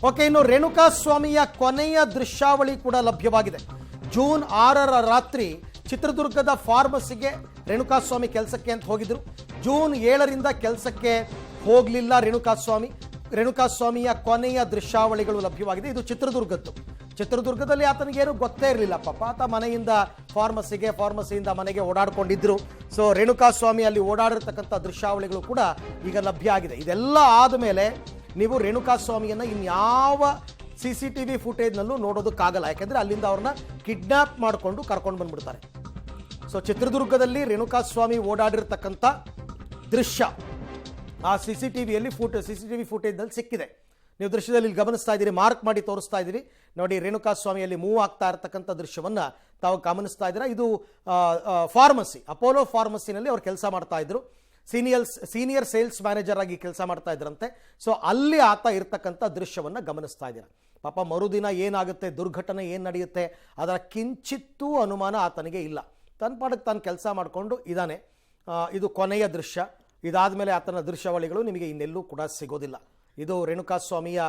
Okay, ಇನ್ನು ರೇಣುಕಾಸ್ವಾಮಿಯ ಕೊನೆಯ ದೃಶ್ಯಾವಳಿ ಕೂಡ ಲಭ್ಯವಾಗಿದೆ. ಜೂನ್ 6ರ ರಾತ್ರಿ ಚಿತ್ರದುರ್ಗದ ಫಾರ್ಮಸಿಗೆ ರೇಣುಕಾಸ್ವಾಮಿ ಕೆಲಸಕ್ಕೆ ಅಂತ ಹೋಗಿದ್ರು. ಜೂನ್ 7ರಿಂದ ಕೆಲಸಕ್ಕೆ ಹೋಗಲಿಲ್ಲ ರೇಣುಕಾಸ್ವಾಮಿಯ ಕೊನೆಯ ದೃಶ್ಯಾವಳಿಗಳು ಲಭ್ಯವಾಗಿದೆ. ಇದು ಚಿತ್ರದುರ್ಗದಲ್ಲಿ ಆತನಿಗೇನು ಗೊತ್ತೇ ಇರಲಿಲ್ಲ ಪಾಪ. ಆತ ಮನೆಯಿಂದ ಫಾರ್ಮಸಿಯಿಂದ ಮನೆಗೆ ಓಡಾಡ್ಕೊಂಡಿದ್ರು. ಸೊ ರೇಣುಕಾಸ್ವಾಮಿ ಅಲ್ಲಿ ಓಡಾಡಿರ್ತಕ್ಕಂಥ ದೃಶ್ಯಾವಳಿಗಳು ಕೂಡ ಈಗ ಲಭ್ಯ ಆಗಿದೆ. ಇದೆಲ್ಲ ಆದಮೇಲೆ ನೀವು ರೇಣುಕಾಸ್ವಾಮಿಯನ್ನು ಇನ್ಯಾವ CCTV ಫುಟೇಜ್ನಲ್ಲೂ ನೋಡೋದಕ್ಕಾಗಲ್ಲ. ಯಾಕೆಂದರೆ ಅಲ್ಲಿಂದ ಅವ್ರನ್ನ ಕಿಡ್ನ್ಯಾಪ್ ಮಾಡಿಕೊಂಡು ಕರ್ಕೊಂಡು ಬಂದ್ಬಿಡ್ತಾರೆ. ಸೊ ಚಿತ್ರದುರ್ಗದಲ್ಲಿ ರೇಣುಕಾಸ್ವಾಮಿ ಓಡಾಡಿರ್ತಕ್ಕಂಥ ದೃಶ್ಯ ಆ CCTV ಫುಟೇಜ್ನಲ್ಲಿ ಸಿಕ್ಕಿದೆ. ನೀವು ದೃಶ್ಯದಲ್ಲಿ ಇಲ್ಲಿ ಗಮನಿಸ್ತಾ ಇದ್ದೀರಿ, ಮಾರ್ಕ್ ಮಾಡಿ ತೋರಿಸ್ತಾ ಇದ್ದೀರಿ ನೋಡಿ. ರೇಣುಕಾಸ್ವಾಮಿಯಲ್ಲಿ ಮೂವ್ ಆಗ್ತಾ ಇರ್ತಕ್ಕಂಥ ದೃಶ್ಯವನ್ನು ತಾವು ಗಮನಿಸ್ತಾ ಇದ್ದೀರಾ. ಇದು ಫಾರ್ಮಸಿ, ಅಪೋಲೋ ಫಾರ್ಮಸಿನಲ್ಲಿ ಅವ್ರು ಕೆಲಸ ಮಾಡ್ತಾ ಇದ್ರು. ಸೀನಿಯರ್ ಸೇಲ್ಸ್ ಮ್ಯಾನೇಜರ್ ಆಗಿ ಕೆಲಸ ಮಾಡ್ತಾ ಇದ್ರಂತೆ. ಸೊ ಅಲ್ಲಿ ಆತ ಇರ್ತಕ್ಕಂಥ ದೃಶ್ಯವನ್ನು ಗಮನಿಸ್ತಾ ಇದ್ದೀರಾ. ಪಾಪ ಮರುದಿನ ಏನಾಗುತ್ತೆ, ದುರ್ಘಟನೆ ಏನು ನಡೆಯುತ್ತೆ ಅದರ ಕಿಂಚಿತ್ತೂ ಅನುಮಾನ ಆತನಿಗೆ ಇಲ್ಲ. ತನ್ನ ಪಾಡಕ್ಕೆ ತಾನು ಕೆಲಸ ಮಾಡಿಕೊಂಡು ಇದ್ದಾನೆ. ಇದು ಕೊನೆಯ ದೃಶ್ಯ. ಇದಾದಮೇಲೆ ಆತನ ದೃಶ್ಯಾವಳಿಗಳು ನಿಮಗೆ ಇನ್ನೆಲ್ಲೂ ಕೂಡ ಸಿಗೋದಿಲ್ಲ. ಇದು ರೇಣುಕಾಸ್ವಾಮಿಯ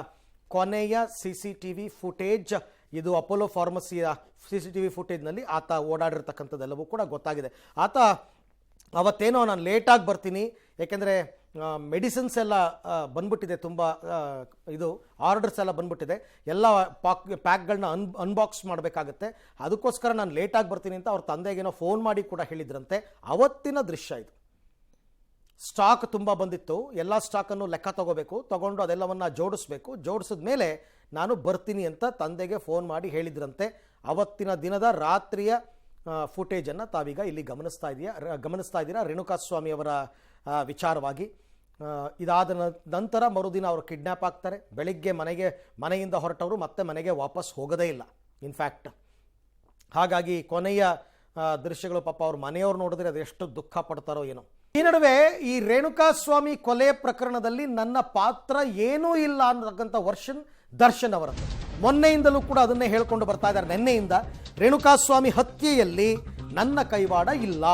ಕೊನೆಯ CCTV ಫುಟೇಜ್. ಇದು ಅಪೋಲೋ ಫಾರ್ಮಸಿಯ CCTV ಫುಟೇಜ್ನಲ್ಲಿ ಆತ ಓಡಾಡಿರ್ತಕ್ಕಂಥದ್ದೆಲ್ಲವೂ ಕೂಡ ಗೊತ್ತಾಗಿದೆ. ಆತ ಅವತ್ತೇನೋ ನಾನು ಲೇಟಾಗಿ ಬರ್ತೀನಿ, ಯಾಕೆಂದರೆ ಮೆಡಿಸಿನ್ಸ್ ಎಲ್ಲ ಬಂದ್ಬಿಟ್ಟಿದೆ, ತುಂಬ ಇದು ಆರ್ಡರ್ಸ್ ಎಲ್ಲ ಬಂದ್ಬಿಟ್ಟಿದೆ, ಎಲ್ಲ ಪ್ಯಾಕ್ಗಳನ್ನ ಅನ್ಬಾಕ್ಸ್ ಮಾಡಬೇಕಾಗತ್ತೆ, ಅದಕ್ಕೋಸ್ಕರ ನಾನು ಲೇಟಾಗಿ ಬರ್ತೀನಿ ಅಂತ ಅವ್ರ ತಂದೆಗೇನೋ ಫೋನ್ ಮಾಡಿ ಕೂಡ ಹೇಳಿದ್ರಂತೆ. ಅವತ್ತಿನ ದೃಶ್ಯ ಇದು. ಸ್ಟಾಕ್ ತುಂಬ ಬಂದಿತ್ತು, ಎಲ್ಲ ಸ್ಟಾಕನ್ನು ಲೆಕ್ಕ ತಗೊಂಡು ಅದೆಲ್ಲವನ್ನು ಜೋಡಿಸಿದ ಮೇಲೆ ನಾನು ಬರ್ತೀನಿ ಅಂತ ತಂದೆಗೆ ಫೋನ್ ಮಾಡಿ ಹೇಳಿದ್ರಂತೆ. ಅವತ್ತಿನ ದಿನದ ರಾತ್ರಿಯ ಫುಟೇಜನ್ನು ತಾವೀಗ ಇಲ್ಲಿ ಗಮನಿಸ್ತಾ ಇದ್ದೀರಾ ರೇಣುಕಾಸ್ವಾಮಿ ಅವರ ವಿಚಾರವಾಗಿ. ಇದಾದ ನಂತರ ಮರುದಿನ ಅವರು ಕಿಡ್ನ್ಯಾಪ್ ಆಗ್ತಾರೆ. ಬೆಳಿಗ್ಗೆ ಮನೆಯಿಂದ ಹೊರಟವರು ಮತ್ತೆ ಮನೆಗೆ ವಾಪಸ್ ಹೋಗೋದೇ ಇಲ್ಲ ಇನ್ಫ್ಯಾಕ್ಟ್. ಹಾಗಾಗಿ ಕೊನೆಯ ದೃಶ್ಯಗಳು ಪಾಪ ಅವ್ರ ಮನೆಯವ್ರು ನೋಡಿದ್ರೆ ಅದೆಷ್ಟು ದುಃಖ ಪಡ್ತಾರೋ ಏನೋ. ಈ ನಡುವೆ ಈ ರೇಣುಕಾಸ್ವಾಮಿ ಕೊಲೆ ಪ್ರಕರಣದಲ್ಲಿ ನನ್ನ ಪಾತ್ರ ಏನೂ ಇಲ್ಲ ಅನ್ನತಕ್ಕಂಥ ವರ್ಷನ್ ದರ್ಶನ್ ಅವರದ್ದು. ಮೊನ್ನೆಯಿಂದಲೂ ಕೂಡ ಅದನ್ನೇ ಹೇಳ್ಕೊಂಡು ಬರ್ತಾ ಇದ್ದಾರೆ. ನಿನ್ನೆಯಿಂದ ರೇಣುಕಾಸ್ವಾಮಿ ಹತ್ಯೆಯಲ್ಲಿ ನನ್ನ ಕೈವಾಡ ಇಲ್ಲ.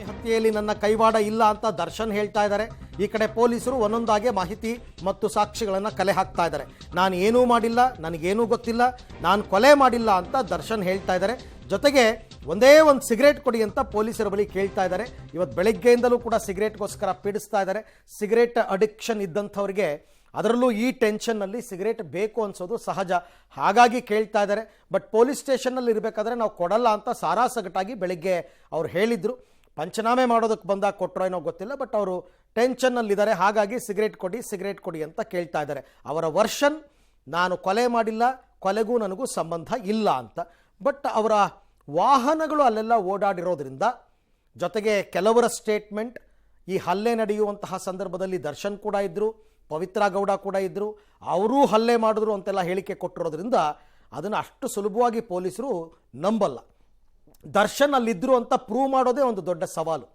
ಹತ್ಯೆಯಲ್ಲಿ ನನ್ನ ಕೈವಾಡ ಇಲ್ಲ ಅಂತ ದರ್ಶನ್ ಹೇಳ್ತಾ ಇದ್ದಾರೆ. ಈ ಕಡೆ ಪೊಲೀಸರು ಒಂದೊಂದಾಗೆ ಮಾಹಿತಿ ಮತ್ತು ಸಾಕ್ಷಿಗಳನ್ನು ಕಲೆ ಹಾಕ್ತಾ ಇದ್ದಾರೆ. ನಾನು ಏನೂ ಮಾಡಿಲ್ಲ, ನನಗೇನೂ ಗೊತ್ತಿಲ್ಲ, ನಾನು ಕೊಲೆ ಮಾಡಿಲ್ಲ ಅಂತ ದರ್ಶನ್ ಹೇಳ್ತಾ ಇದ್ದಾರೆ. ಜೊತೆಗೆ ಒಂದೇ ಒಂದು ಸಿಗರೇಟ್ ಕೊಡಿ ಅಂತ ಪೊಲೀಸರ ಬಳಿ ಕೇಳ್ತಾ ಇದ್ದಾರೆ. ಇವತ್ತು ಬೆಳಗ್ಗೆಯಿಂದಲೂ ಕೂಡ ಸಿಗರೇಟ್ಗೋಸ್ಕರ ಪೀಡಿಸ್ತಾ ಇದ್ದಾರೆ. ಸಿಗರೇಟ್ ಅಡಿಕ್ಷನ್ ಇದ್ದಂಥವ್ರಿಗೆ, ಅದರಲ್ಲೂ ಈ ಟೆನ್ಷನ್ನಲ್ಲಿ ಸಿಗರೇಟ್ ಬೇಕು ಅನ್ಸೋದು ಸಹಜ, ಹಾಗಾಗಿ ಕೇಳ್ತಾ ಇದ್ದಾರೆ. ಬಟ್ ಪೊಲೀಸ್ ಸ್ಟೇಷನ್ನಲ್ಲಿ ಇರಬೇಕಾದ್ರೆ ನಾವು ಕೊಡಲ್ಲ ಅಂತ ಸಾರಾಸಗಟಾಗಿ ಬೆಳಗ್ಗೆ ಅವ್ರು ಹೇಳಿದರು. ಪಂಚನಾಮೆ ಮಾಡೋದಕ್ಕೆ ಬಂದಾಗ ಕೊಟ್ಟರೋ ಏನೋ ಗೊತ್ತಿಲ್ಲ, ಬಟ್ ಅವರು ಟೆನ್ಷನ್ನಲ್ಲಿದ್ದಾರೆ, ಹಾಗಾಗಿ ಸಿಗರೇಟ್ ಕೊಡಿ ಅಂತ ಕೇಳ್ತಾ ಇದ್ದಾರೆ. ಅವರ ವರ್ಷನ್, ನಾನು ಕೊಲೆ ಮಾಡಿಲ್ಲ, ಕೊಲೆಗೂ ನನಗೂ ಸಂಬಂಧ ಇಲ್ಲ ಅಂತ. ಬಟ್ ಅವರ ವಾಹನಗಳು ಅಲ್ಲೆಲ್ಲ ಓಡಾಡಿರೋದ್ರಿಂದ, ಜೊತೆಗೆ ಕೆಲವರ ಸ್ಟೇಟ್ಮೆಂಟ್, ಈ ಹಲ್ಲೆ ನಡೆಯುವಂತಹ ಸಂದರ್ಭದಲ್ಲಿ ದರ್ಶನ್ ಕೂಡ ಇದ್ದರು, ಪವಿತ್ರ ಗೌಡ ಕೂಡ ಇದ್ದರು, ಅವರೂ ಹಲ್ಲೆ ಮಾಡಿದ್ರು ಅಂತೆಲ್ಲ ಹೇಳಿಕೆ ಕೊಟ್ಟಿರೋದ್ರಿಂದ ಅದನ್ನು ಅಷ್ಟು ಸುಲಭವಾಗಿ ಪೊಲೀಸರು ನಂಬಲ್ಲ. ದರ್ಶನ್ ಅಲ್ಲಿದ್ದರು ಅಂತ ಪ್ರೂವ್ ಮಾಡೋದೇ ಒಂದು ದೊಡ್ಡ ಸವಾಲು.